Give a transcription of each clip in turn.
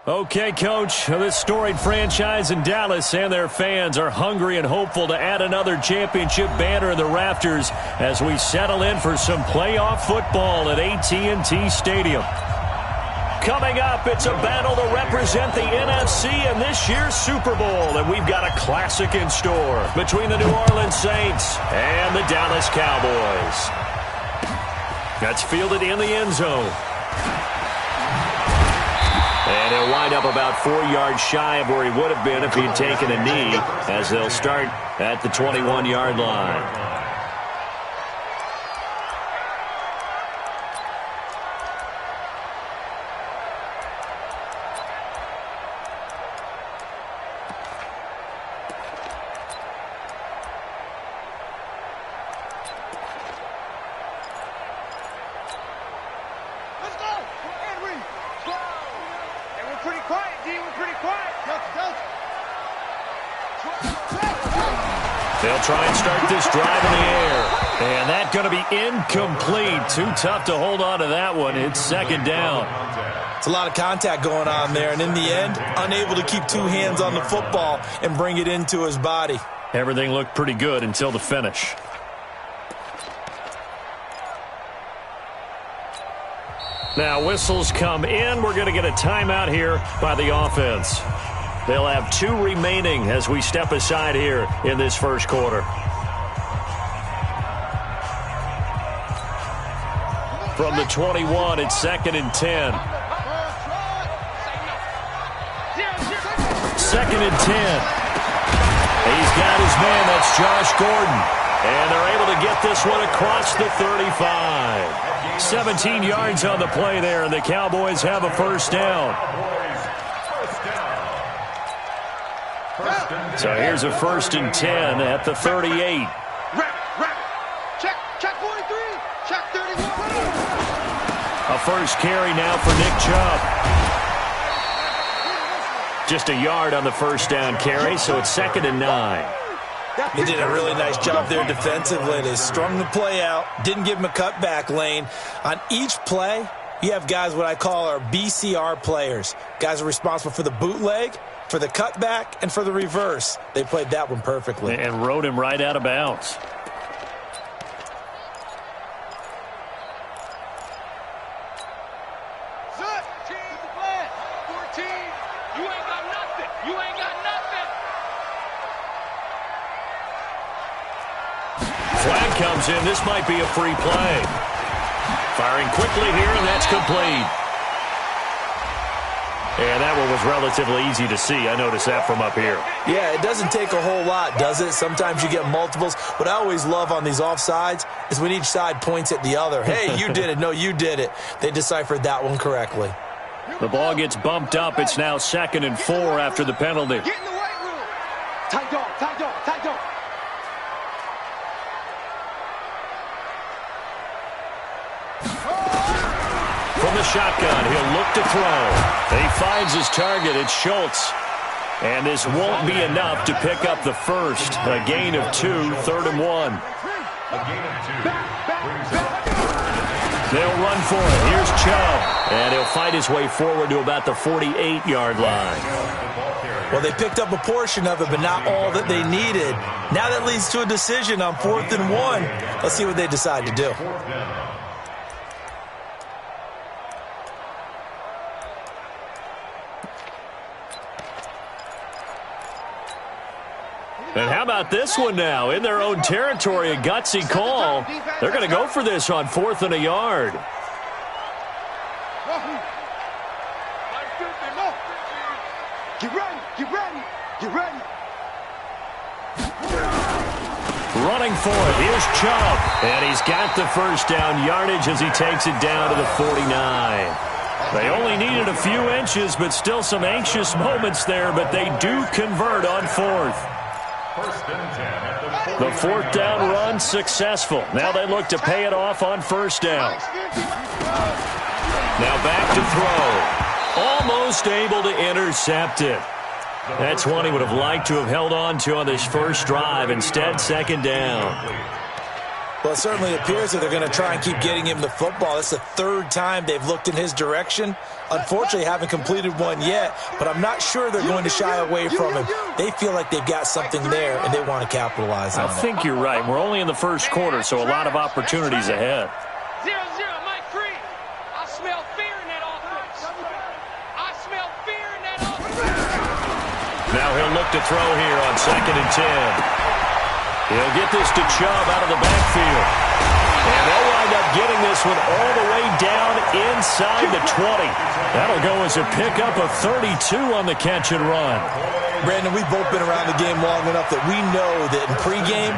Okay, Coach, this storied franchise in Dallas and their fans are hungry and hopeful to add another championship banner in the rafters as we settle in for some playoff football at AT&T Stadium. Coming up, it's a battle to represent the NFC in this year's Super Bowl, and we've got a classic in store between the New Orleans Saints and the Dallas Cowboys. That's fielded in the end zone. And he'll wind up about 4 yards shy of where he would have been if he had taken a knee, as they'll start at the 21-yard line. They'll try and start this drive in the air. And that's going to be incomplete. Too tough to hold on to that one. It's second down. It's a lot of contact going on there. And in the end, unable to keep two hands on the football and bring it into his body. Everything looked pretty good until the finish. Now whistles come in. We're going to get a timeout here by the offense. They'll have 2 remaining as we step aside here in this first quarter. From the 21, it's 2nd and 10. 2nd and 10. He's got his man. That's Josh Gordon. And they're able to get this one across the 35. 17 yards on the play there, and the Cowboys have a first down. So here's a 1st and 10 at the 38. Check 43. Check 31. A first carry now for Nick Chubb. Just a yard on the first down carry, so it's 2nd and 9. They did a really nice job there defensively. They strung the play out, didn't give him a cutback lane. On each play, you have guys what I call our BCR players. Guys are responsible for the bootleg, for the cutback, and for the reverse. They played that one perfectly. And rode him right out of bounds. Flag comes in. This might be a free play. Firing quickly here, and that's complete. And that one was relatively easy to see. I noticed that from up here. Yeah, it doesn't take a whole lot, does it? Sometimes you get multiples. What I always love on these offsides is when each side points at the other. Hey, you did it. No, you did it. They deciphered that one correctly. The ball gets bumped up. It's now 2nd and 4 after the penalty. Get in the weight room. Tight dog, tight dog, tight dog. From the shotgun, he'll look to throw. He finds his target. It's Schultz. And this won't be enough to pick up the first. A gain of 2, 3rd and 1. They'll run for it. Here's Chubb. And he'll fight his way forward to about the 48-yard line. Well, they picked up a portion of it, but not all that they needed. Now that leads to a decision on 4th and 1. Let's see what they decide to do. And how about this one now? In their own territory, a gutsy call. They're going to go for this on 4th and a yard. Get ready, get ready, get ready. Running for it. Here's Chubb. And he's got the first down yardage as he takes it down to the 49. They only needed a few inches, but still some anxious moments there, but they do convert on 4th. The 4th down run successful. Now they look to pay it off on 1st down. Now back to throw. Almost able to intercept it. That's one he would have liked to have held on to on this first drive. Instead, 2nd down. Well, it certainly appears that they're going to try and keep getting him the football. It's the third time they've looked in his direction. Unfortunately, haven't completed one yet, but I'm not sure they're going to shy away from him. They feel like they've got something there, and they want to capitalize on it. I think you're right. We're only in the first quarter, so a lot of opportunities ahead. 0-0, Mike Free. I smell fear in that offense. I smell fear in that offense. Now he'll look to throw here on 2nd and 10. He'll get this to Chubb out of the backfield. And they'll wind up getting this one all the way down inside the 20. That'll go as a pickup of 32 on the catch and run. Brandon, we've both been around the game long enough that we know that in pregame,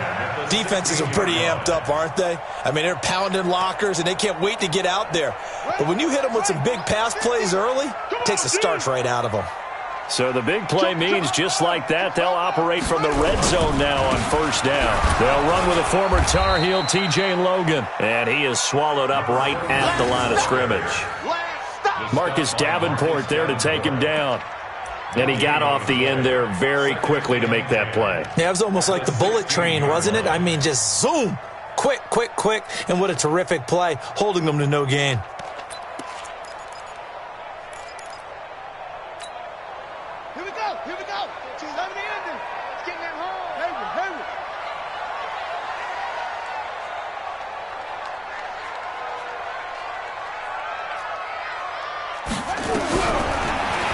defenses are pretty amped up, aren't they? I mean, they're pounding lockers, and they can't wait to get out there. But when you hit them with some big pass plays early, it takes the starch right out of them. So the big play means just like that, they'll operate from the red zone now on 1st down. They'll run with a former Tar Heel, T.J. Logan. And he is swallowed up right at the line of scrimmage. Marcus Davenport there to take him down. And he got off the end there very quickly to make that play. Yeah, it was almost like the bullet train, wasn't it? I mean, just zoom. Quick, quick, quick. And what a terrific play, holding them to no gain.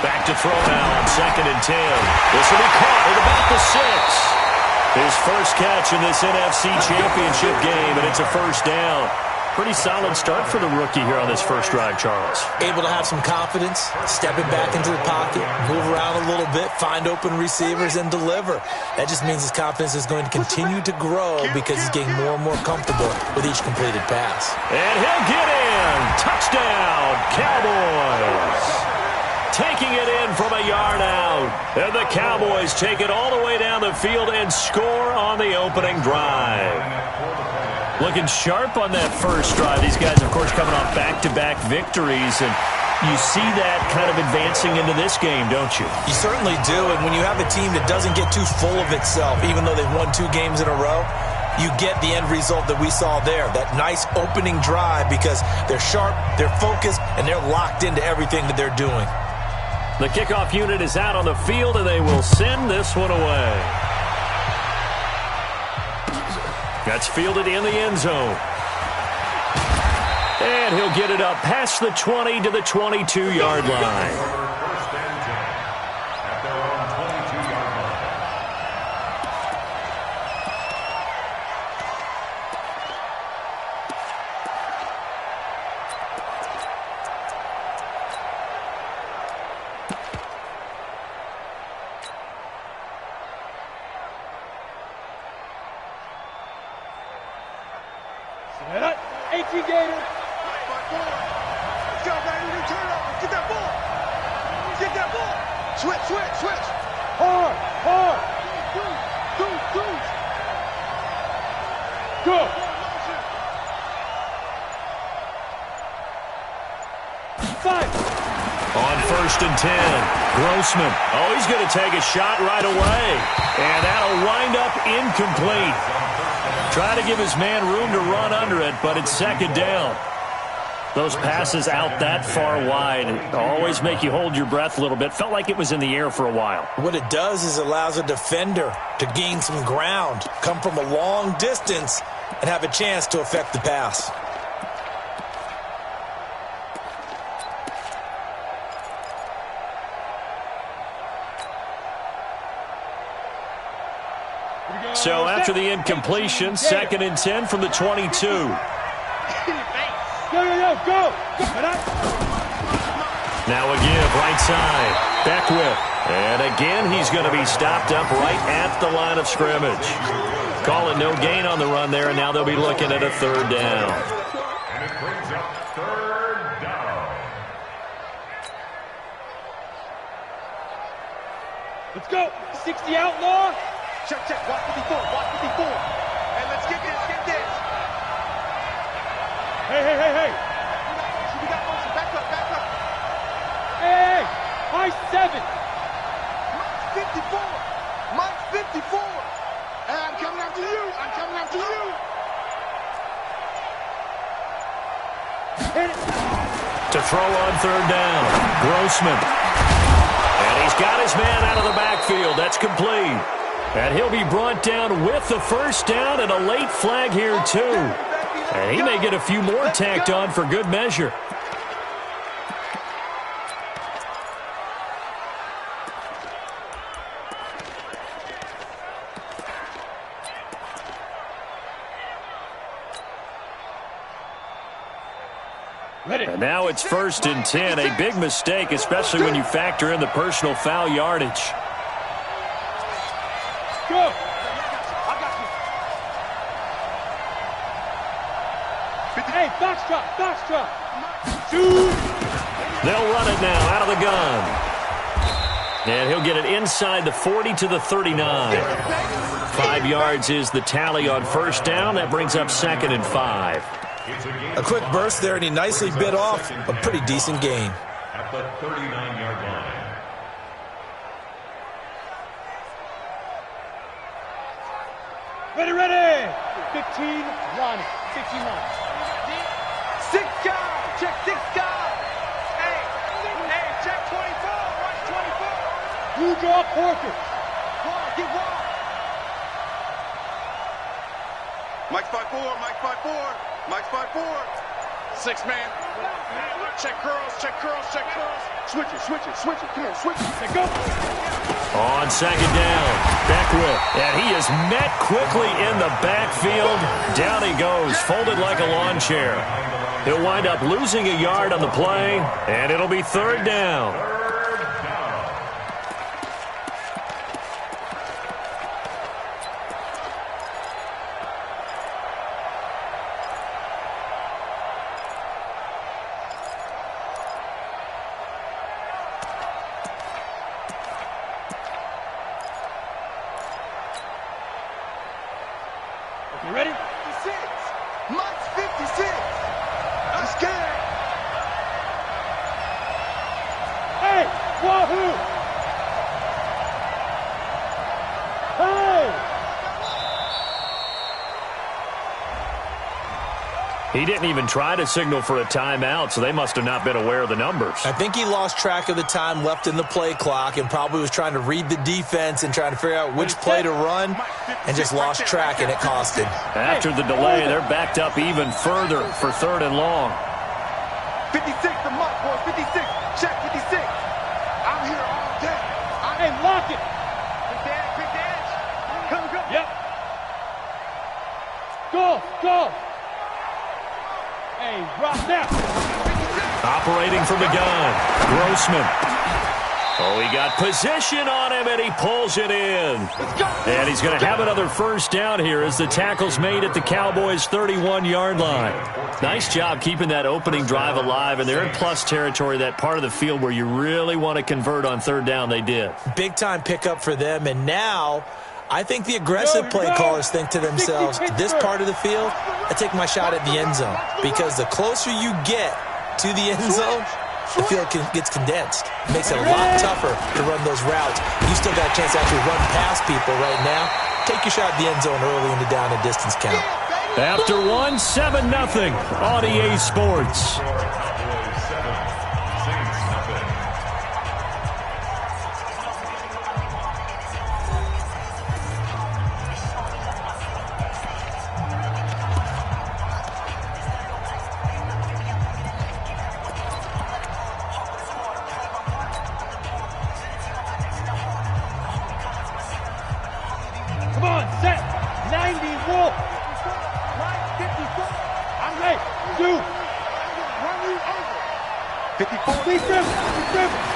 Back to throw now on 2nd and 10. This will be caught at about the 6. His first catch in this NFC Championship game, and it's a 1st down. Pretty solid start for the rookie here on this first drive, Charles. Able to have some confidence, stepping back into the pocket, move around a little bit, find open receivers, and deliver. That just means his confidence is going to continue to grow because he's getting more and more comfortable with each completed pass. And he'll get in. Touchdown, Cowboys. Taking it in from a yard out. And the Cowboys take it all the way down the field and score on the opening drive. Looking sharp on that first drive. These guys, of course, coming off back-to-back victories. And you see that kind of advancing into this game, don't you? You certainly do. And when you have a team that doesn't get too full of itself, even though they've won 2 games in a row, you get the end result that we saw there, that nice opening drive, because they're sharp, they're focused, and they're locked into everything that they're doing. The kickoff unit is out on the field, and they will send this one away. That's fielded in the end zone. And he'll get it up past the 20 to the 22-yard line. On 1st and 10, Grossman. Oh, he's going to take a shot right away. And that'll wind up incomplete. Try to give his man room to run under it, but it's 2nd down. Those passes out that far wide always make you hold your breath a little bit. Felt like it was in the air for a while. What it does is it allows a defender to gain some ground, come from a long distance, and have a chance to affect the pass. So after the incompletion, 2nd and 10 from the 22. Go! Now a give, right side. Beckwith. And again, he's going to be stopped up right at the line of scrimmage. Calling no gain on the run there, and now they'll be looking at a 3rd down. And it brings up 3rd down. Let's go. 60 outlaw. Check, watch 54, watch 54. Hey, let's get this. Hey. We got motion, back up. Hey, high 7. Mike 54. Hey, I'm coming after you. To throw on third down, Grossman. And he's got his man out of the backfield. That's complete. And he'll be brought down with the first down and a late flag here, too. And he may get a few more tacked on for good measure. And now it's 1st and 10. A big mistake, especially when you factor in the personal foul yardage. Go. Hey, box drop. Shoot. They'll run it now out of the gun. And he'll get it inside the 40 to the 39. 5 yards is the tally on first down. That brings up 2nd and 5. A quick burst there, and he nicely bit off a pretty decent gain. At the 39-yard line. Ready. 15 line. 15 line. 6 guys. Check 6 guys. Hey, check 24. Watch 24. You draw Porter. Get wide. Mike's 5-4. Mike's 5-4. 6 man. Check curls. Switch it. Come on, switch it. Go. On 2nd down, Beckwith. And he is met quickly in the backfield. Down he goes, folded like a lawn chair. He'll wind up losing a yard on the play, and it'll be 3rd down. You ready? 56. Mike's 56. I'm scared. Hey, wahoo! Hey! He didn't even try to signal for a timeout, so they must have not been aware of the numbers. I think he lost track of the time left in the play clock and probably was trying to read the defense and trying to figure out which play to run and just lost track, and it cost him. After the delay, they're backed up even further for 3rd and long. 56 to Mike, boys. 56. Check 56. I'm here all day. Hey, lock it. Quick dash. Come. Yep. Go. Hey, drop now. Operating from the gun, Grossman. Oh, he got position on him, and he pulls it in. And he's going to have another first down here as the tackle's made at the Cowboys' 31-yard line. Nice job keeping that opening drive alive, and they're in plus territory, that part of the field where you really want to convert on 3rd down. They did. Big-time pickup for them, and now I think the aggressive play callers think to themselves, this part of the field, I take my shot at the end zone, because the closer you get to the end zone, the field gets condensed. It makes it a lot tougher to run those routes. You still got a chance to actually run past people right now. Take your shot at the end zone early in the down and distance count. After 1, 7-0 on EA Sports. Come on, set. 90 Wolf. 54. I'm ready. Do. Run you over. 54.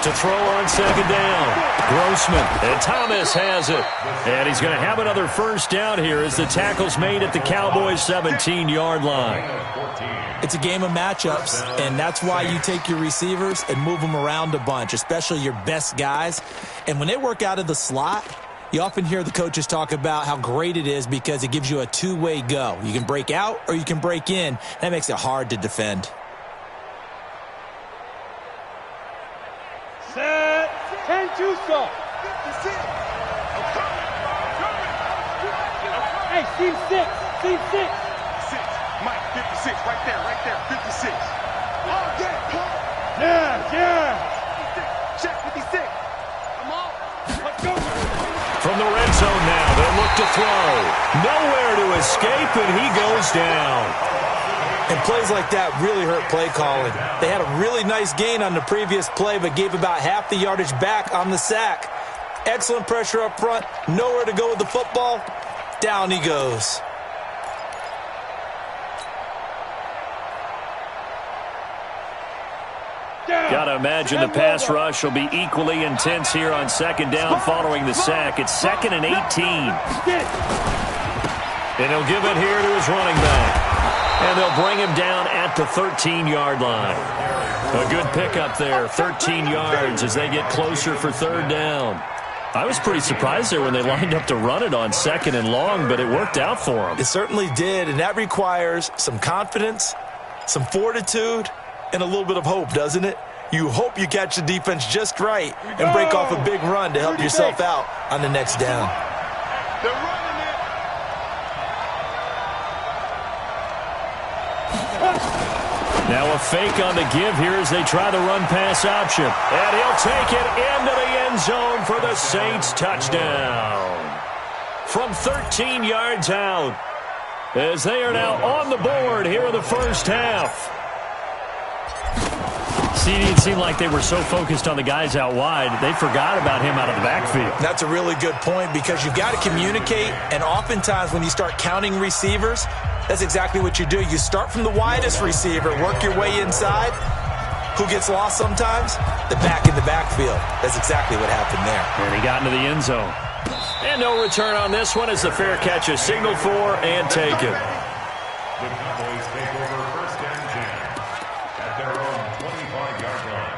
To throw on 2nd down, Grossman, and Thomas has it. And he's going to have another first down here as the tackle's made at the Cowboys' 17-yard line. It's a game of matchups, and that's why you take your receivers and move them around a bunch, especially your best guys. And when they work out of the slot, you often hear the coaches talk about how great it is because it gives you a two-way go. You can break out or you can break in. That makes it hard to defend. Set. 10-2 so. Hey, team 6. Team 6. 6. Mike, 56. Right there. 56. Check 56. Come on. Let's go. From the red zone now, they'll look to throw. Nowhere to escape, and he goes down. And plays like that really hurt play calling. They had a really nice gain on the previous play, but gave about half the yardage back on the sack. Excellent pressure up front. Nowhere to go with the football. Down he goes. Gotta imagine the pass rush will be equally intense here on second down following the sack. It's 2nd and 18. And he'll give it here to his running back. And they'll bring him down at the 13-yard line. A good pickup there, 13 yards as they get closer for third down. I was pretty surprised there when they lined up to run it on 2nd and long, but it worked out for them. It certainly did, and that requires some confidence, some fortitude, and a little bit of hope, doesn't it? You hope you catch the defense just right and break off a big run to help yourself out on the next down. They're running it. Now a fake on the give here as they try the run-pass option. And he'll take it into the end zone for the Saints touchdown. From 13 yards out as they are now on the board here in the first half. See, it seemed like they were so focused on the guys out wide, they forgot about him out of the backfield. That's a really good point because you've got to communicate, and oftentimes when you start counting receivers, that's exactly what you do. You start from the widest receiver, work your way inside. Who gets lost sometimes? The back in the backfield. That's exactly what happened there. And he got into the end zone. And no return on this one as the fair catch is signaled for and taken. The Cowboys take over 1st and 10 at their own 25-yard line.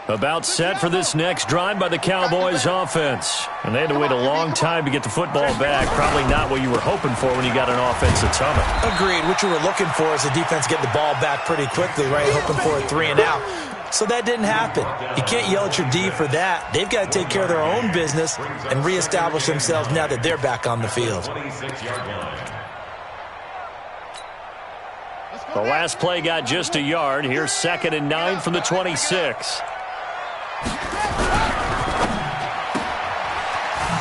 About set for this next drive by the Cowboys offense. And they had to wait a long time to get the football back. Probably not what you were hoping for when you got an offense that's humming. Agreed. What you were looking for is the defense get the ball back pretty quickly, right? Hoping for a 3 and out. So that didn't happen. You can't yell at your D for that. They've got to take care of their own business and reestablish themselves now that they're back on the field. 26-yard line. The last play got just a yard. Here's 2nd and 9 from the 26.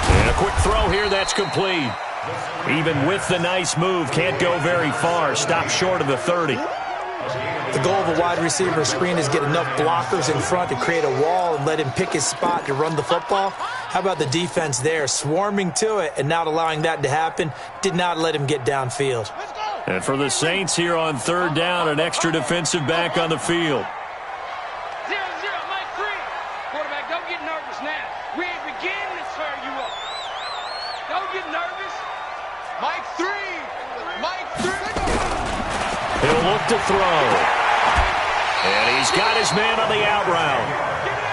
And a quick throw here, that's complete. Even with the nice move, can't go very far. Stop short of the 30. The goal of a wide receiver screen is get enough blockers in front to create a wall and let him pick his spot to run the football. How about the defense there, swarming to it and not allowing that to happen? Did not let him get downfield. And for the Saints here on third down, an extra defensive back on the field. 0-0, Mike 3. Quarterback, don't get nervous now. We ain't beginning to swear you up. Don't get nervous. Mike 3. Mike 3. He'll look to throw. And he's got his man on the out route.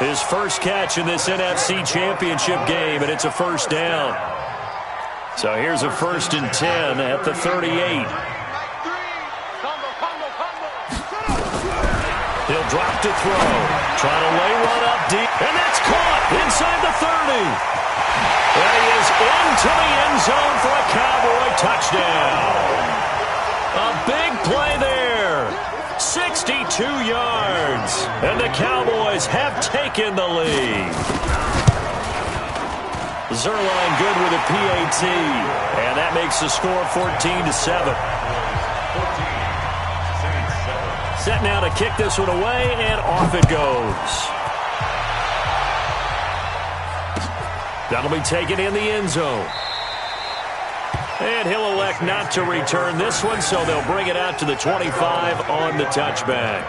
His first catch in this NFC Championship game, and it's a first down. So here's a 1st and 10 at the 38. He'll drop to throw. Trying to lay one up deep. And that's caught inside the 30. And he is into the end zone for a Cowboy touchdown. A big play there. 62 yards. And the Cowboys have taken the lead. Zerline good with a PAT. And that makes the score 14-7. Set now to kick this one away, and off it goes. That'll be taken in the end zone. And he'll elect not to return this one, so they'll bring it out to the 25 on the touchback.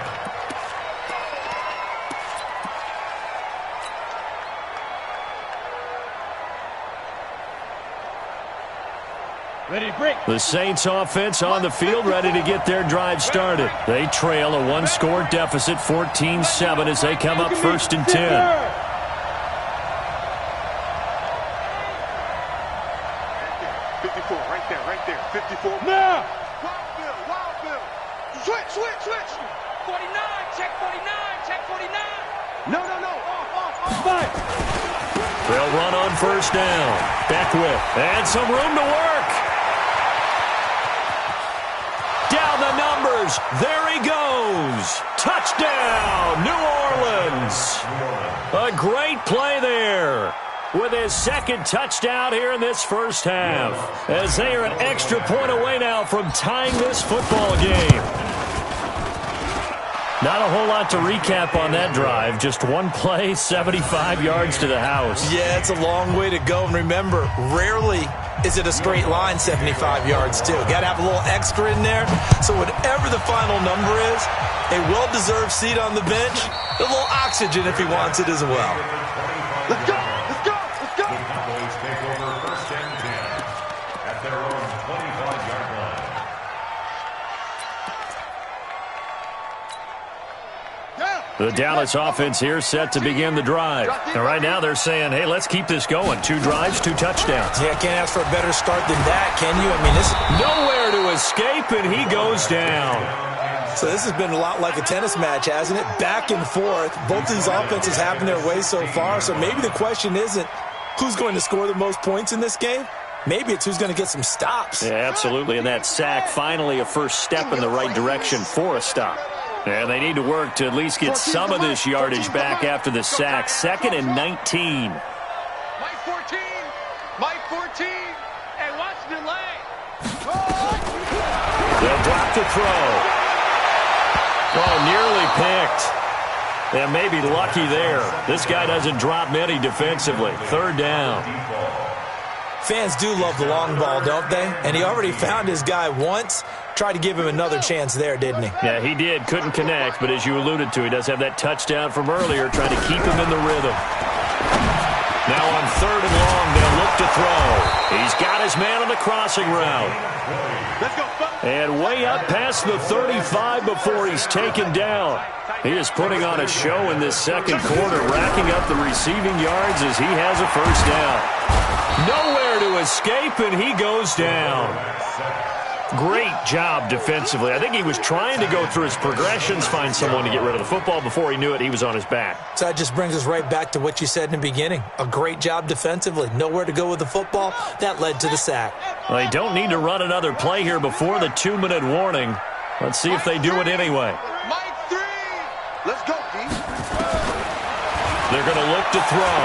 Ready to break. The Saints offense on the field, ready to get their drive started. They trail a one-score deficit, 14-7, as they come up 1st and 10. 54, right there, 54. Now. Wild Bill. Switch. 49, check 49, check 49. No. Off. The They'll run on first down. Beckwith, and some room to work. Down the numbers. There he goes. Touchdown, New Orleans. A great play there with his second touchdown here in this first half, as they are an extra point away now from tying this football game. Not a whole lot to recap on that drive. Just one play, 75 yards to the house. Yeah, it's a long way to go. And remember, rarely is it a straight line 75 yards, too. Got to have a little extra in there. So whatever the final number is, a well-deserved seat on the bench, a little oxygen if he wants it as well. Let's go! Let's go! Let's go! The Cowboys take over first and 10 at their own 25-yard line. The Dallas offense here set to begin the drive. And right now they're saying, hey, let's keep this going. 2 drives, 2 touchdowns. Yeah, can't ask for a better start than that, can you? I mean, this... Nowhere to escape, and he goes down. So this has been a lot like a tennis match, hasn't it? Back and forth. Both of these offenses having their way so far. So maybe the question isn't who's going to score the most points in this game. Maybe it's who's going to get some stops. Yeah, absolutely. And that sack, finally a first step in the right direction for a stop. And they need to work to at least get some of this yardage back after the sack. 2nd and 19. Mike 14. Mike 14. And Washington Lane. They'll drop the throw. Oh, nearly picked. And maybe lucky there. This guy doesn't drop many defensively. 3rd down. Fans do love the long ball, don't they? And he already found his guy once. Tried to give him another chance there, didn't he? Yeah, he did. Couldn't connect, but as you alluded to, he does have that touchdown from earlier, trying to keep him in the rhythm. Now on 3rd and long, they'll look to throw. He's got his man on the crossing route. Let's go! And way up past the 35 before he's taken down. He is putting on a show in this second quarter, racking up the receiving yards as he has a first down. Nowhere to escape, and he goes down. Great job defensively. I think he was trying to go through his progressions, find someone to get rid of the football. Before he knew it, he was on his back. So that just brings us right back to what you said in the beginning. A great job defensively. Nowhere to go with the football. That led to the sack. Well, they don't need to run another play here before the 2-minute warning. Let's see if they do it anyway. Mike 3. Let's go, D. They're going to look to throw.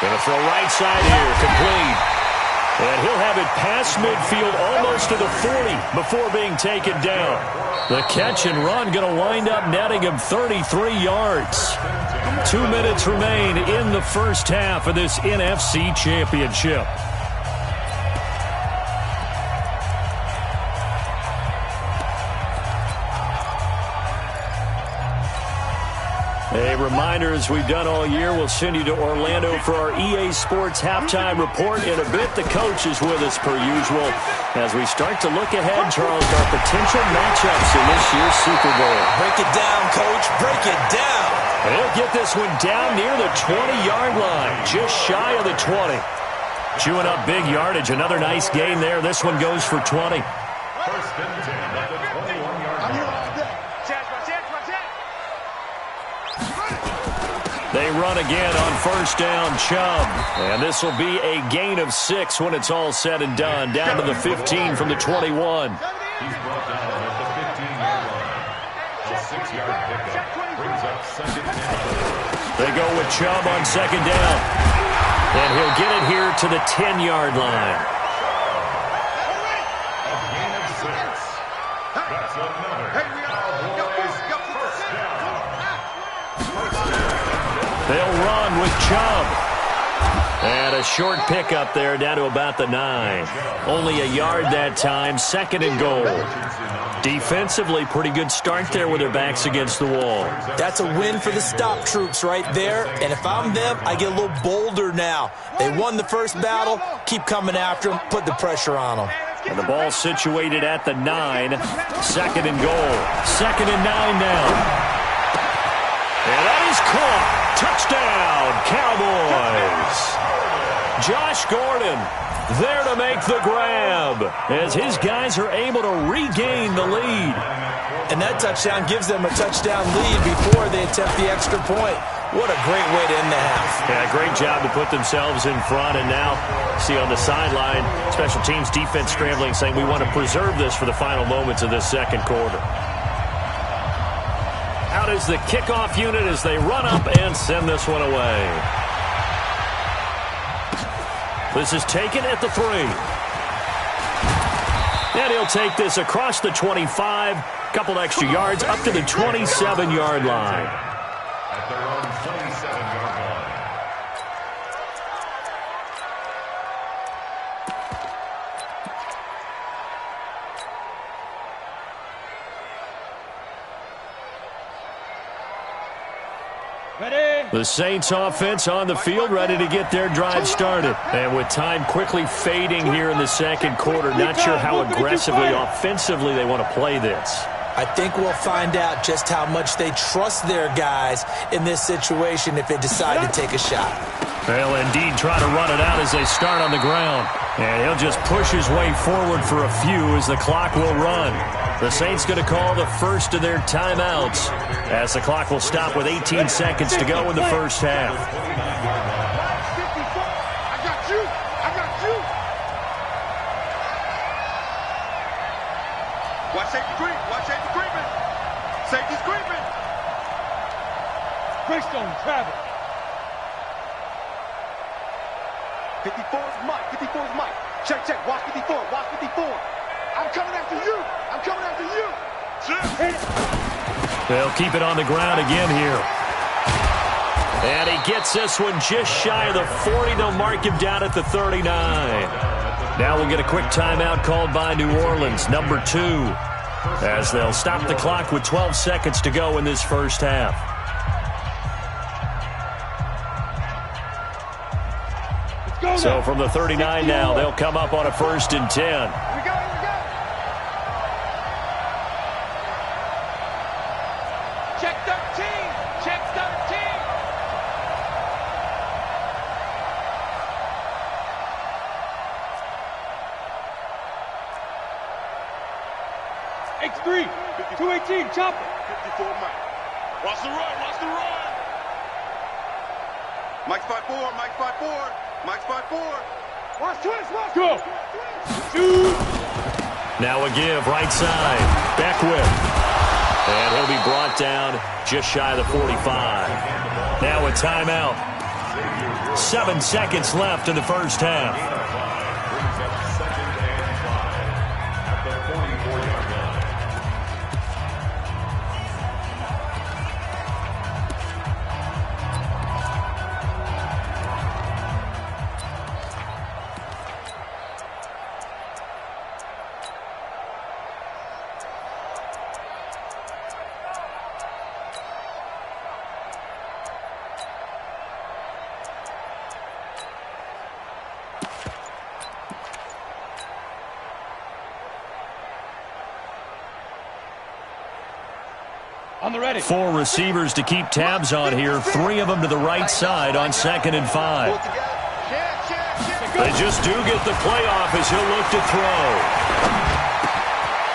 Going to throw right side here, complete. And he'll have it past midfield almost to the 40 before being taken down. The catch and run going to wind up netting him 33 yards. 2 minutes remain in the first half of this NFC Championship. A reminder, as we've done all year, we'll send you to Orlando for our EA Sports halftime report. In a bit, the coach is with us per usual as we start to look ahead, Charles, to our potential matchups in this year's Super Bowl. Break it down, Coach. Break it down. And he'll get this one down near the 20-yard line, just shy of the 20. Chewing up big yardage. Another nice gain there. This one goes for 20. First and 10 at the 21-yard line. They run again on first down, Chubb. And this will be a gain of 6 when it's all said and done. Down to the 15 from the 21. He's brought down at the 15-yard line. A 6-yard pickup brings up second down. They go with Chubb on second down. And he'll get it here to the 10-yard line. A gain of 6. That's another Cowboys first down. They'll run with Chubb. And a short pickup there down to about the 9. Only a yard that time. 2nd and goal. Defensively, pretty good start there with their backs against the wall. That's a win for the stop troops right there. And if I'm them, I get a little bolder now. They won the first battle. Keep coming after them. Put the pressure on them. And the ball situated at the 9. 2nd and goal. 2nd and 9 now. And that is caught. Touchdown, Cowboys. Josh Gordon there to make the grab as his guys are able to regain the lead. And that touchdown gives them a touchdown lead before they attempt the extra point. What a great way to end the half. Yeah, great job to put themselves in front. And now, see on the sideline, special teams defense scrambling, saying we want to preserve this for the final moments of this second quarter. Out is the kickoff unit as they run up and send this one away. This is taken at the 3. And he'll take this across the 25, couple extra yards up to the 27-yard line. At their own 27-yard line. Ready? The Saints offense on the field, ready to get their drive started. And with time quickly fading here in the second quarter, not sure how aggressively, offensively they want to play this. I think we'll find out just how much they trust their guys in this situation if they decide to take a shot. They'll indeed try to run it out as they start on the ground. And he'll just push his way forward for a few as the clock will run. The Saints going to call the first of their timeouts as the clock will stop with 18 seconds to go in the first half. I got you. I got you. Watch safety creep. Watch safety creeping. Safety's creeping. Greystone travel. 54 is Mike. 54 is Mike. Check, check. Watch 54. Watch 54. I'm coming after you. I'm coming after you. They'll keep it on the ground again here. And he gets this one just shy of the 40. They'll mark him down at the 39. Now we'll get a quick timeout called by New Orleans, number 2, as they'll stop the clock with 12 seconds to go in this first half. So from the 39 now, they'll come up on a 1st and 10. Here we go. Check 13. Check 13. X3, 218, chopper. 54 Mike. Watch the run. Watch the run. Mike's 5-4. Mike's 5-4. Mike's 5-4. Watch twist, watch. Go. Shoot. Now a give, right side. Beckwith. And he'll be brought down just shy of the 45. Now a timeout. 7 seconds left in the first half. Brings up 2nd and 5 at the 44-yard line. On the ready. 4 receivers to keep tabs on here. 3 of them to the right side on 2nd and 5. They just do get the play off as he'll look to throw.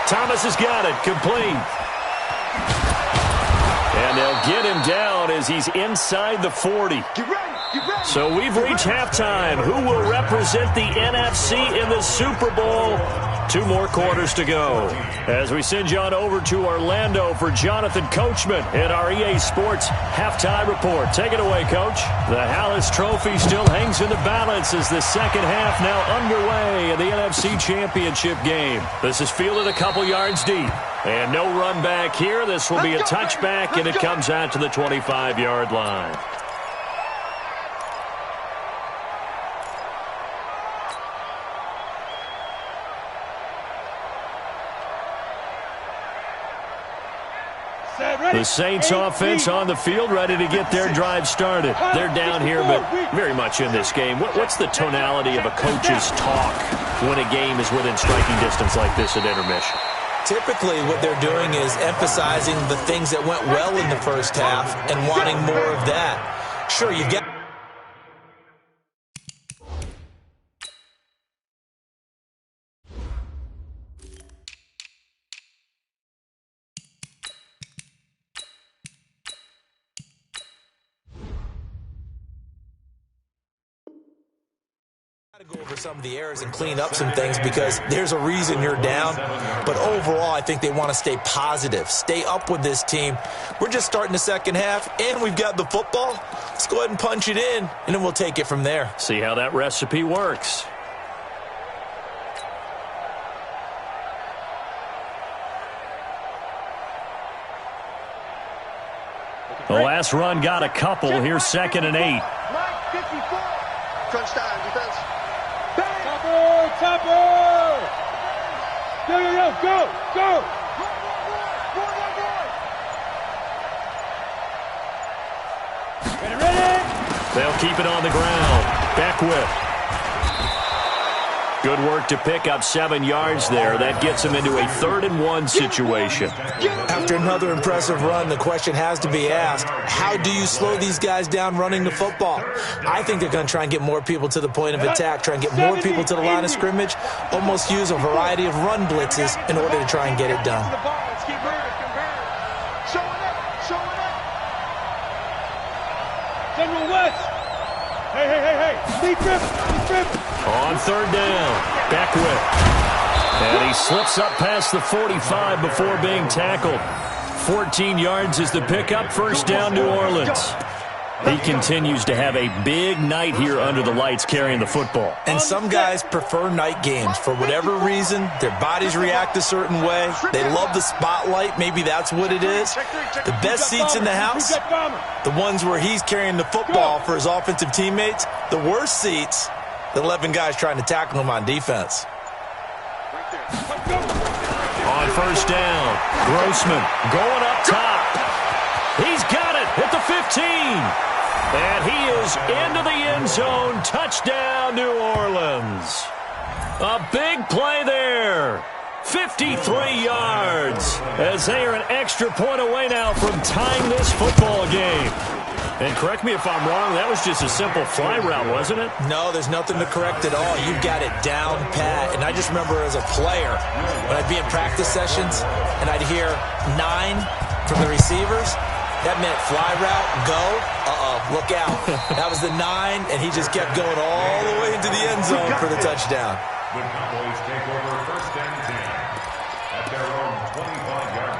Thomas has got it. Complete. And they'll get him down as he's inside the 40. Get ready. Get ready. So we've reached halftime. Who will represent the NFC in the Super Bowl? 2 more quarters to go. As we send you on over to Orlando for Jonathan Coachman in our EA Sports Halftime Report. Take it away, Coach. The Hallis Trophy still hangs in the balance as the second half now underway in the NFC Championship game. This is fielded a couple yards deep. And no run back here. This will be a touchback, and it comes out to the 25-yard line. The Saints offense on the field, ready to get their drive started. They're down here, but very much in this game. What's the tonality of a coach's talk when a game is within striking distance like this at intermission? Typically, what they're doing is emphasizing the things that went well in the first half and wanting more of that. Sure, you've got... Go over some of the errors and clean up some things because there's a reason you're down. But overall, I think they want to stay positive, stay up with this team. We're just starting the second half, and we've got the football. Let's go ahead and punch it in, and then we'll take it from there. See how that recipe works. The last run got a couple. Here's 2nd and 8. Mike, 54. Crunch time, defense. Topper! Go! Ready? They'll keep it on the ground. Beckwith. Good work to pick up 7 yards there. That gets them into a 3rd and 1 situation. After another impressive run, the question has to be asked, how do you slow these guys down running the football? I think they're going to try and get more people to the point of attack, try and get more people to the line of scrimmage, almost use a variety of run blitzes in order to try and get it done. General West! Hey! Lead trip! On 3rd down, Beckwith. And he slips up past the 45 before being tackled. 14 yards is the pickup. 1st down, New Orleans. He continues to have a big night here under the lights carrying the football. And some guys prefer night games. For whatever reason, their bodies react a certain way. They love the spotlight. Maybe that's what it is. The best seats in the house, the ones where he's carrying the football for his offensive teammates. The worst seats, the 11 guys trying to tackle him on defense. On 1st down, Grossman going up top. He's got it at the 15. And he is into the end zone. Touchdown, New Orleans. A big play there. 53 yards as they are an extra point away now from tying this football game. And correct me if I'm wrong, that was just a simple fly route, wasn't it? No, there's nothing to correct at all. You've got it down pat. And I just remember as a player, when I'd be in practice sessions and I'd hear 9 from the receivers, that meant fly route, go, look out. That was the 9, and he just kept going all the way into the end zone for the touchdown. The Cowboys take over 1st and 10 at their own 25-yard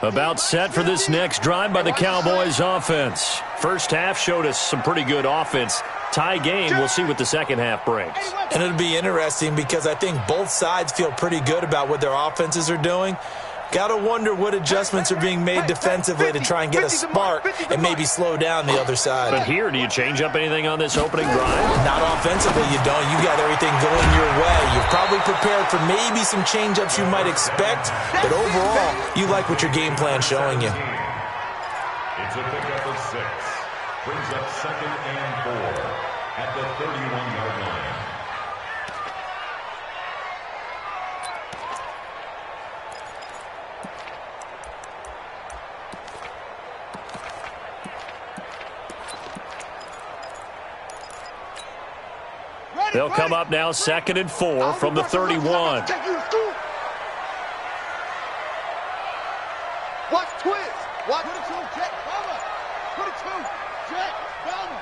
line. About set for this next drive by the Cowboys offense. First half showed us some pretty good offense. Tie game, we'll see what the second half brings. And it'll be interesting because I think both sides feel pretty good about what their offenses are doing. Got to wonder what adjustments are being made defensively to try and get a spark and maybe slow down the other side. But here, do you change up anything on this opening drive? Not offensively, you don't. You got everything going your way. You've probably prepared for maybe some change-ups you might expect, but overall, you like what your game plan's showing you. It's a pickup of 6. Brings up 2nd and 4 at the 31-yard line. They'll come up now 2nd and 4 from the 31. Watch twist. Watch. Put it to him, Jack. Cover. Put it to him, Jack. Cover.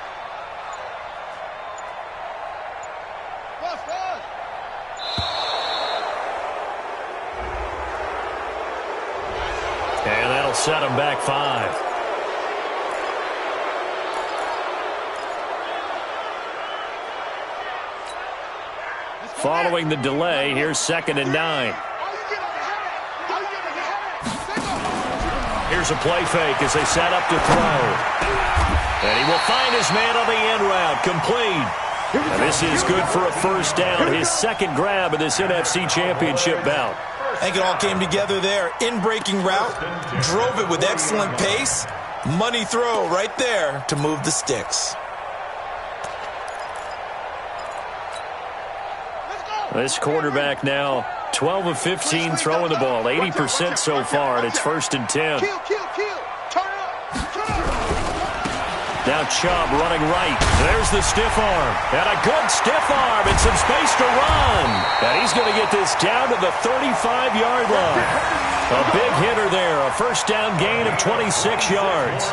Watch. And that'll set them back 5. Following the delay, here's 2nd and 9. Here's a play fake as they set up to throw. And he will find his man on the end route, complete. And this is good for a 1st down, his 2nd grab of this NFC Championship bout. I think it all came together there. In-breaking route, drove it with excellent pace. Money throw right there to move the sticks. This quarterback now 12 of 15 throwing the ball, 80% so far, and it's 1st and 10. Kill. Turn up. Now Chubb running right. There's the stiff arm. And a good stiff arm and some space to run. And he's going to get this down to the 35-yard line. A big hitter there. A 1st down gain of 26 yards.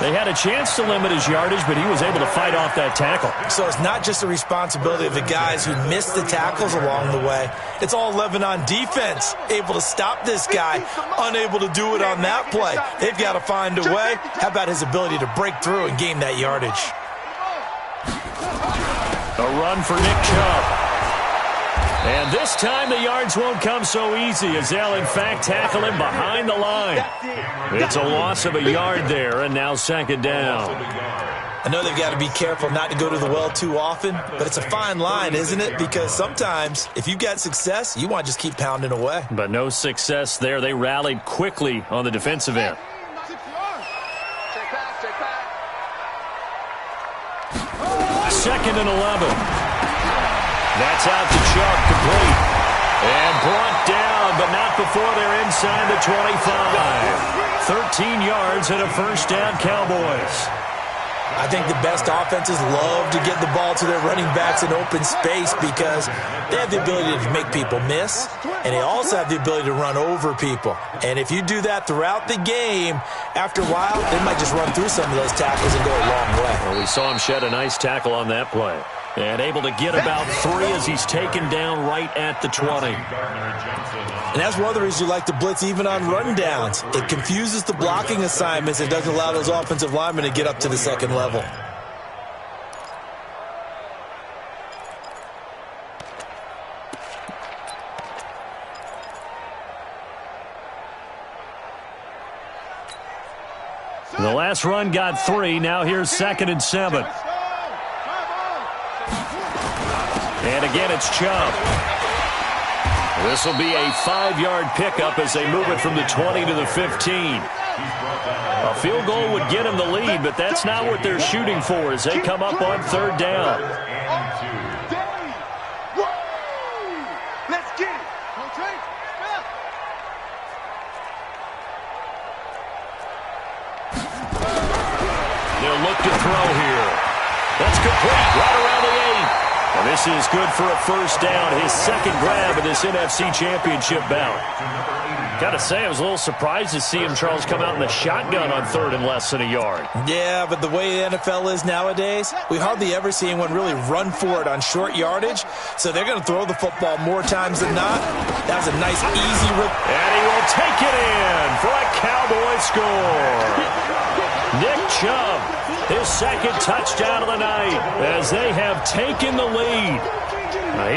They had a chance to limit his yardage, but he was able to fight off that tackle. So it's not just the responsibility of the guys who missed the tackles along the way. It's all 11 on defense, able to stop this guy, unable to do it on that play. They've got to find a way. How about his ability to break through and gain that yardage? A run for Nick Chubb. And this time the yards won't come so easy as they'll, in fact, tackle him behind the line. It's a loss of a yard there, and now second down. I know they've got to be careful not to go to the well too often, but it's a fine line, isn't it? Because sometimes, if you've got success, you want to just keep pounding away. But no success there. They rallied quickly on the defensive end. Second and 11. That's out to Chubb, complete. And brought down, but not before they're inside the 25. 13 yards and a first down, Cowboys. I think the best offenses love to get the ball to their running backs in open space because they have the ability to make people miss, and they also have the ability to run over people. And if you do that throughout the game, after a while, they might just run through some of those tackles and go a long way. Well, we saw him shed a nice tackle on that play. And able to get about 3 as he's taken down right at the 20. And that's one of the reasons you like to blitz even on run downs. It confuses the blocking assignments. It doesn't allow those offensive linemen to get up to the second level. The last run got 3. Now here's second and 7. And again, it's Chubb. This will be a 5-yard pickup as they move it from the 20 to the 15. A field goal would get them the lead, but that's not what they're shooting for as they come up on third down. Let's get it. They'll look to throw here. That's complete right around the 8. And this is good for a first down, his second grab in this NFC Championship bout. Got to say, I was a little surprised to see him, Charles, come out in the shotgun on third and less than a yard. Yeah, but the way the NFL is nowadays, we hardly ever see anyone really run for it on short yardage. So they're going to throw the football more times than not. That was a nice, easy rip. And he will take it in for a Cowboy score. Nick Chubb, his second touchdown of the night as they have taken the lead.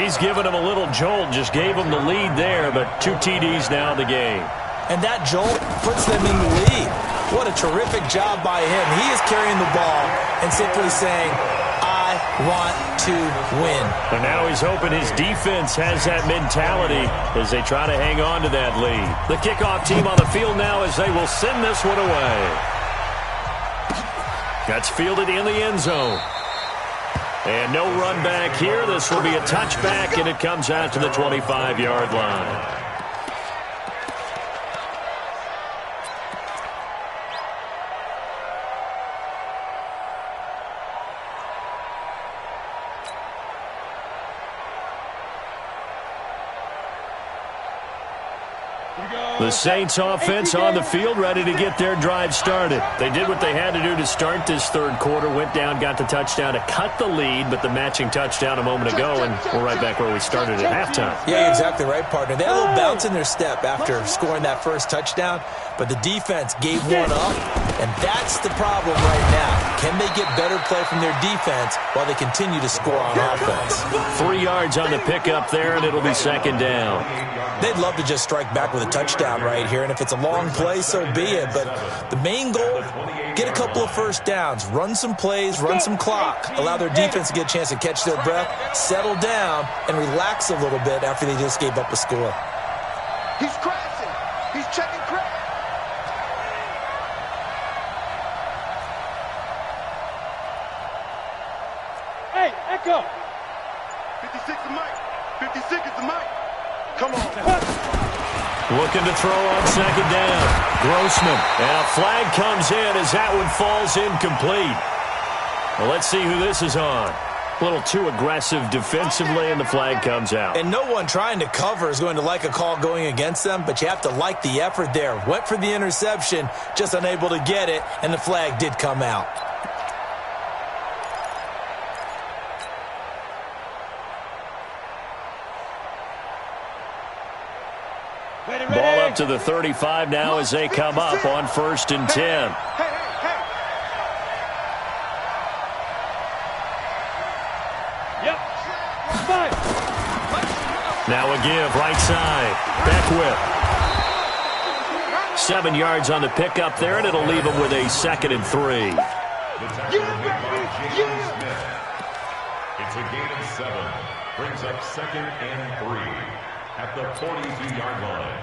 He's given him a little jolt, just gave him the lead there, but 2 TDs now in the game. And that jolt puts them in the lead. What a terrific job by him. He is carrying the ball and simply saying, I want to win. And now he's hoping his defense has that mentality as they try to hang on to that lead. The kickoff team on the field now as they will send this one away. That's fielded in the end zone. And no run back here. This will be a touchback, and it comes out to the 25-yard line. The Saints offense on the field, ready to get their drive started. They did what they had to do to start this third quarter, went down, got the touchdown to cut the lead, but the matching touchdown a moment ago, and we're right back where we started at halftime. Yeah, you're exactly right, partner. They had a little bounce in their step after scoring that first touchdown, but the defense gave one up, and that's the problem right now. Can they get better play from their defense while they continue to score on offense? 3 yards on the pickup there, and it'll be second down. They'd love to just strike back with a touchdown right here, and if it's a long play, so be it. But the main goal, get a couple of first downs, run some plays, run some clock, allow their defense to get a chance to catch their breath, settle down, and relax a little bit after they just gave up a score. He's crashing. He's checking crash. Hey, Echo. 56 is Mike. 56 is the Mike. Come on. Looking to throw on second down. Grossman. And a flag comes in as that one falls incomplete. Well, let's see who this is on. A little too aggressive defensively, and the flag comes out. And no one trying to cover is going to like a call going against them, but you have to like the effort there. Went for the interception, just unable to get it, and the flag did come out. Ball up to the 35 now as they come up on 1st and 10. Now a give, right side. Back whip. 7 yards on the pickup there, and it'll leave them with a 2nd and 3. It's a gain of 7. Brings up 2nd and 3 at the 42-yard line.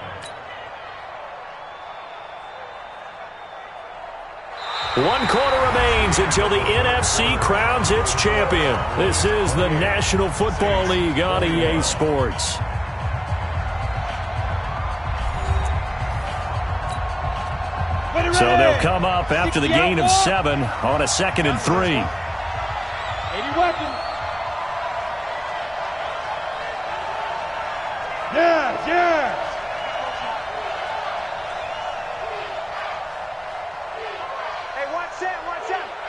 One quarter remains until the NFC crowns its champion. This is the National Football League on EA Sports. So they'll come up after the gain of 7 on a 2nd and 3. 80 weapons. Yes. Hey, watch that.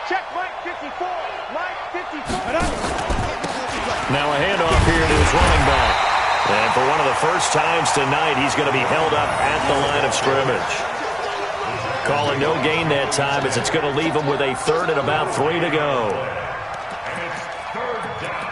Check Mike 54. Mike 54. Now a handoff here to his running back. And for one of the first times tonight, he's going to be held up at the line of scrimmage. Calling no gain that time as it's going to leave him with a 3rd and about 3 to go. And it's 3rd down.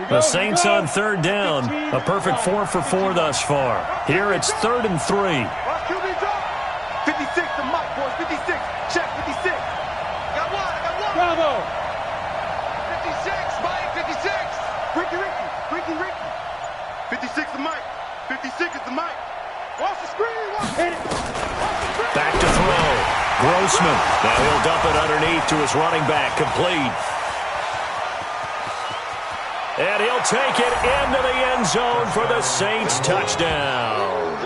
The Saints on 3rd down. A perfect 4 for 4 thus far. Here it's 3rd and 3. 56 to Mike, boys. 56. Check 56. Got one. Bravo. 56, Mike, 56. Ricky. 56 to Mike. 56 is to Mike. Watch the screen. Hit it. Back to throw. Grossman. Now he'll dump it underneath to his running back. Complete. And he'll take it into the end zone for the Saints touchdown.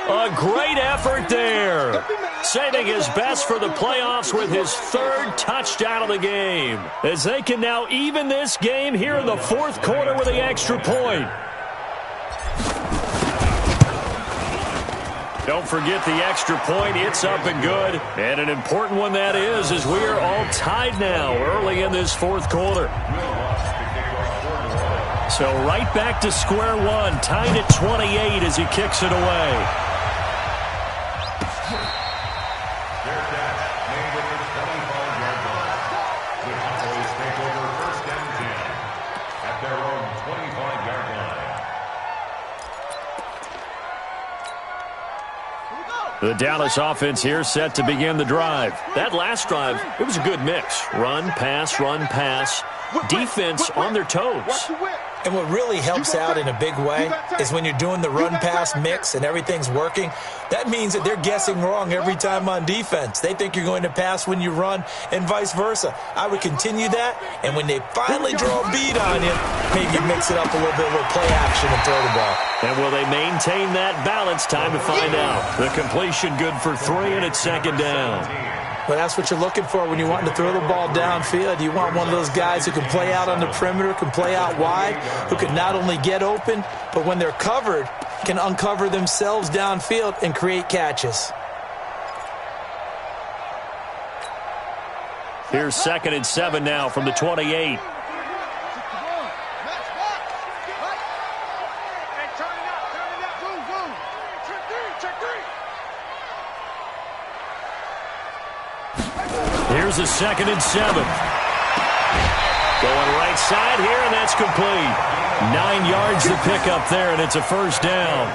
A great effort there. Saving his best for the playoffs with his 3rd touchdown of the game. As they can now even this game here in the 4th quarter with the extra point. Don't forget the extra point. It's up and good. And an important one that is, as we are all tied now early in this 4th quarter. So right back to square one, tied at 28 as he kicks it away. The Dallas offense here set to begin the drive. That last drive, it was a good mix. Run, pass, defense on their toes. And what really helps out in a big way is when you're doing the run-pass mix and everything's working, that means that they're guessing wrong every time on defense. They think you're going to pass when you run and vice versa. I would continue that, and when they finally draw a bead on you, maybe mix it up a little bit with play action and throw the ball. And will they maintain that balance? Time to find out. The completion good for 3, and it's 2nd down. Well, that's what you're looking for when you want to throw the ball downfield. You want one of those guys who can play out on the perimeter, can play out wide, who can not only get open, but when they're covered, can uncover themselves downfield and create catches. Here's 2nd and 7 now from the 28. Here's a 2nd and 7. Going right side here, and that's complete. 9 yards to pick up there, and it's a 1st down.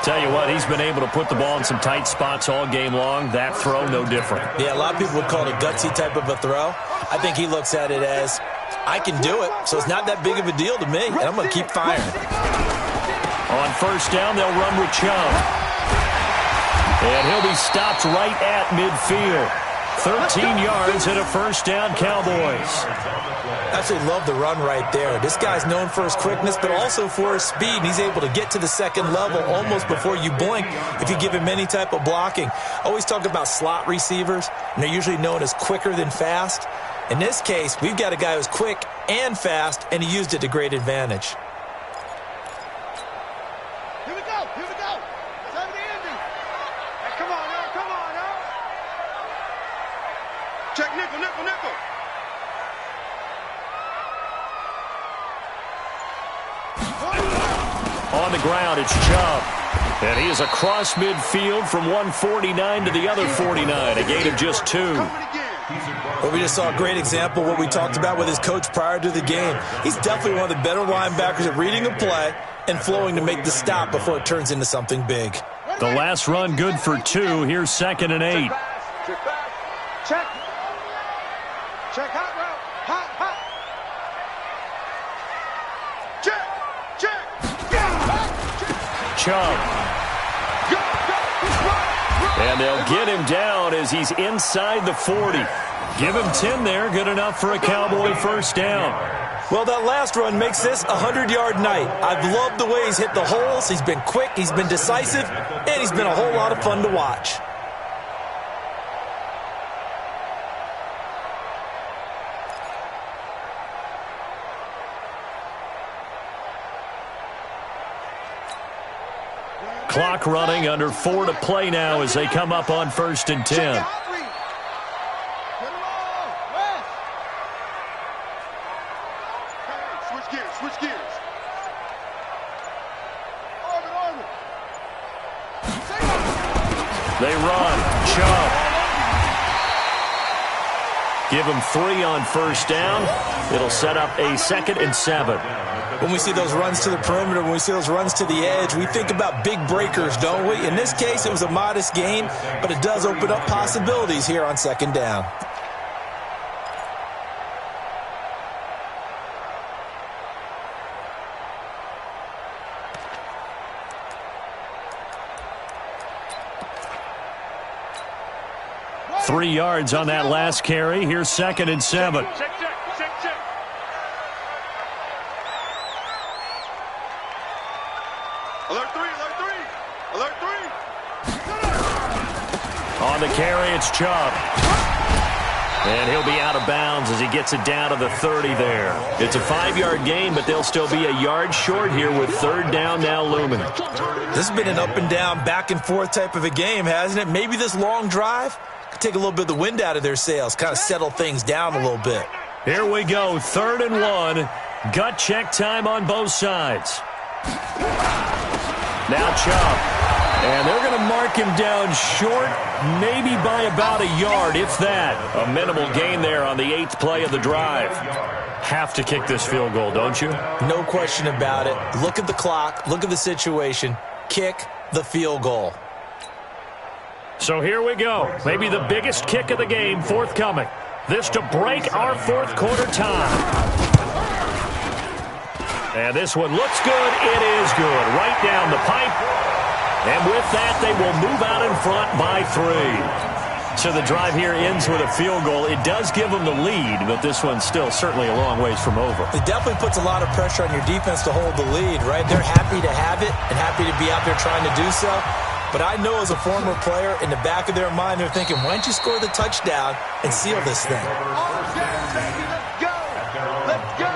Tell you what, he's been able to put the ball in some tight spots all game long. That throw, no different. Yeah, a lot of people would call it a gutsy type of a throw. I think he looks at it as, I can do it, so it's not that big of a deal to me, and I'm going to keep firing. On 1st down, they'll run with Chubb. And he'll be stopped right at midfield. 13 yards and a first down, Cowboys. I actually love the run right there. This guy's known for his quickness, but also for his speed. And he's able to get to the second level almost before you blink if you give him any type of blocking. I always talk about slot receivers, and they're usually known as quicker than fast. In this case, we've got a guy who's quick and fast, and he used it to great advantage. Here we go. Here we go. Let's have the ending. Hey, come on, now. Come on, now. Check nickel, nickel, nickel. On the ground, it's Chubb. And he is across midfield from 149 to the other 49, a gain of just 2. Well, we just saw a great example of what we talked about with his coach prior to the game. He's definitely one of the better linebackers at reading a play and flowing to make the stop before it turns into something big. The last run good for 2. Here's 2nd and 8. Check back. Check. Check hot route. Hot, hot. Check. Check. Chubb. And they'll get him down as he's inside the 40. Give him 10 there. Good enough for a Cowboy first down. Well, that last run makes this a 100-yard night. I've loved the way he's hit the holes. He's been quick, he's been decisive, and he's been a whole lot of fun to watch. Clock running, under 4 to play now as they come up on 1st and 10. Switch gears, switch gears. They run. Chubb. Give him 3 on first down. It'll set up a 2nd and 7. When we see those runs to the perimeter, when we see those runs to the edge, we think about big breakers, don't we? In this case, it was a modest gain, but it does open up possibilities here on 2nd down. Three yards on that last carry. Here's 2nd and 7. Check, check, check, check. Alert 3, alert 3. Alert 3. On the carry, it's Chubb. And he'll be out of bounds as he gets it down to the 30 there. It's a 5-yard gain, but they'll still be a yard short here with 3rd down now looming. This has been an up-and-down, back-and-forth type of a game, hasn't it? Maybe this long drive could take a little bit of the wind out of their sails, kind of settle things down a little bit. Here we go, 3rd and 1. Gut check time on both sides. Now Chubb. And they're going to mark him down short, maybe by about a yard, if that. A minimal gain there on the 8th play of the drive. Have to kick this field goal, don't you? No question about it. Look at the clock. Look at the situation. Kick the field goal. So here we go. Maybe the biggest kick of the game forthcoming. This to break our 4th quarter tie. And this one looks good. It is good. Right down the pipe. And with that, they will move out in front by 3. So the drive here ends with a field goal. It does give them the lead, but this one's still certainly a long ways from over. It definitely puts a lot of pressure on your defense to hold the lead, right? They're happy to have it and happy to be out there trying to do so. But I know as a former player, in the back of their mind, they're thinking, why don't you score the touchdown and seal this thing? Let's go. Let's go.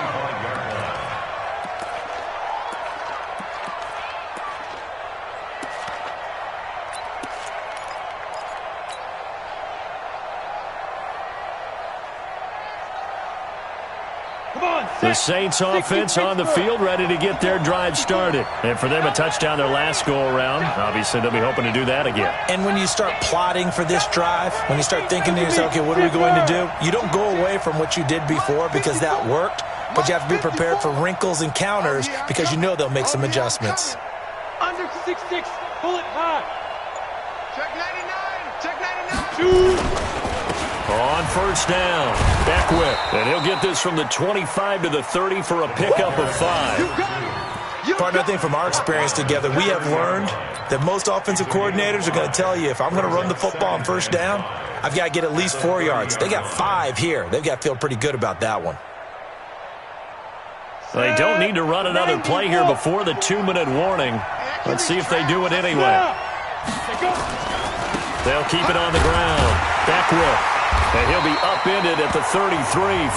The Saints offense on the field, ready to get their drive started. And for them, a touchdown their last go-around. Obviously, they'll be hoping to do that again. And when you start plotting for this drive, when you start thinking to yourself, okay, what are we going to do? You don't go away from what you did before because that worked, but you have to be prepared for wrinkles and counters because you know they'll make some adjustments. Under 6'6", pull it high. Check 99. Check 99. 2. On first down, Beckwith. And he'll get this from the 25 to the 30 for a pickup of 5. Partner, I think from our experience together, we have learned that most offensive coordinators are going to tell you, if I'm going to run the football on first down, I've got to get at least 4 yards. They got 5 here. They've got to feel pretty good about that one. They don't need to run another play here before the 2-minute warning. Let's see if they do it anyway. They'll keep it on the ground. Beckwith. And he'll be upended at the 33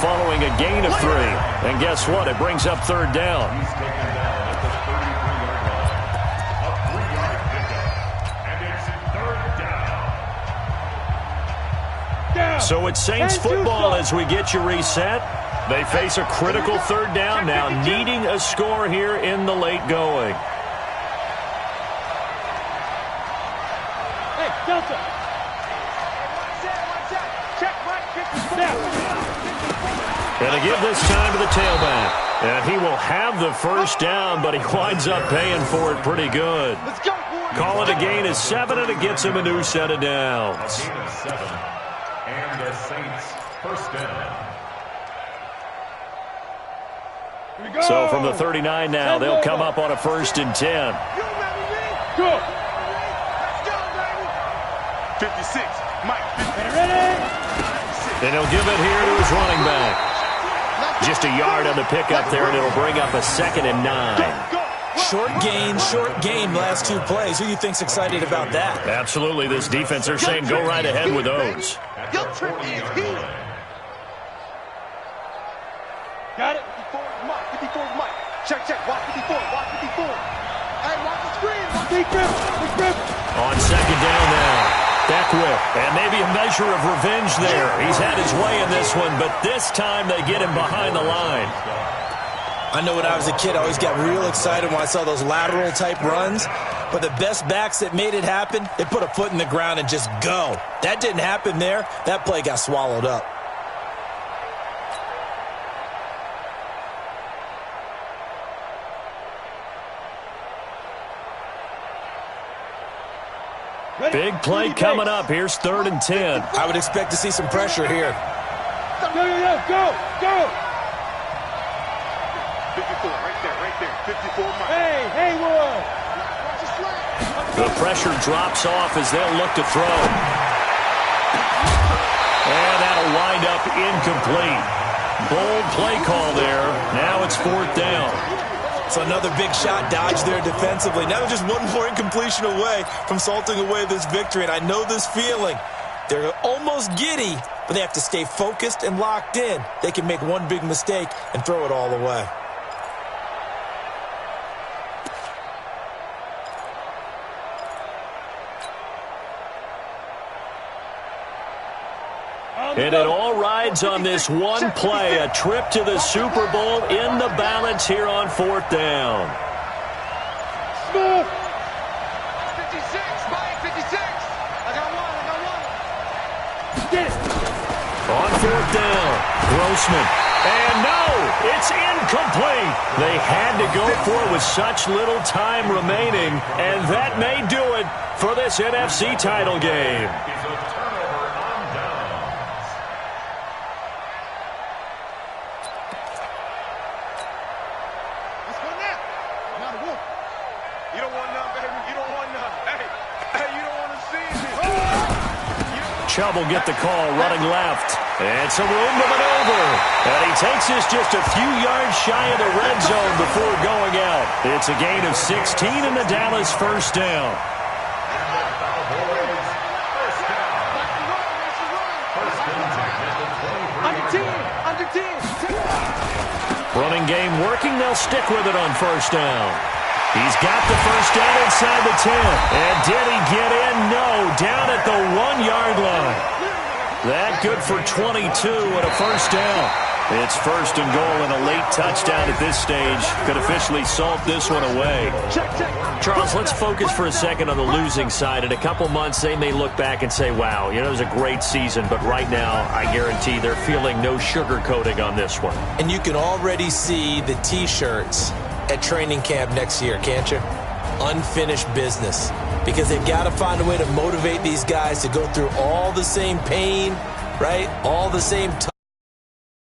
following a gain of 3. And guess what? It brings up 3rd down. He's taken down at the 33-yard line. A 3-yard pickup. And it's 3rd down. So it's Saints football as we get you reset. They face a critical 3rd down now, needing a score here in the late going. Hey, Delta. And to give this time to the tailback. And he will have the 1st down, but he winds up paying for it pretty good. Call it a gain of 7, and it gets him a new set of downs. A gain of 7. And the Saints 1st down. So from the 39 now, they'll come up on a 1st and 10. Go. 56, Mike. And he'll give it here to his running back. Just a yard on the pickup there, and it'll bring up a 2nd and 9. Short gain last 2 plays. Who do you think's excited about that? Absolutely. This defense, they're saying go right ahead with those. Your trip is here. Got it. 54 is Mike. Check. Watch 54. Hey, watch the screen. Big grip. On 2nd down now. Beckwith. And maybe a measure of revenge there. He's had his way in this one, but this time they get him behind the line. I know when I was a kid, I always got real excited when I saw those lateral type runs. But the best backs that made it happen, they put a foot in the ground and just go. That didn't happen there. That play got swallowed up. Big play coming up. Here's 3rd and 10. I would expect to see some pressure here. Go. 54, right there. 54, Mike. Hey, Haywood. The pressure drops off as they'll look to throw. And that'll wind up incomplete. Bold play call there. Now it's 4th down. So another big shot dodged there defensively. Now just one more incompletion away from salting away this victory. And I know this feeling. They're almost giddy, but they have to stay focused and locked in. They can make one big mistake and throw it all away. And it all rides on this one play, a trip to the Super Bowl in the balance here on 4th down. 56, Mike, 56. I got one. Get it. On 4th down, Grossman. And no, it's incomplete. They had to go for it with such little time remaining, and that may do it for this NFC title game. Chubb will get the call running left. And some room to maneuver. And he takes this just a few yards shy of the red zone before going out. It's a gain of 16 and the Dallas 1st down. Under 10. Running game working. They'll stick with it on 1st down. He's got the 1st down inside the 10. And did he get in? No. Down at the 1-yard line. That good for 22 and a 1st down. It's 1st and goal and a late touchdown at this stage. Could officially salt this one away. Charles, let's focus for a second on the losing side. In a couple months, they may look back and say, wow, it was a great season. But right now, I guarantee they're feeling no sugarcoating on this one. And you can already see the T-shirts at training camp next year, can't you? Unfinished business. Because they've got to find a way to motivate these guys to go through all the same pain, right? All the same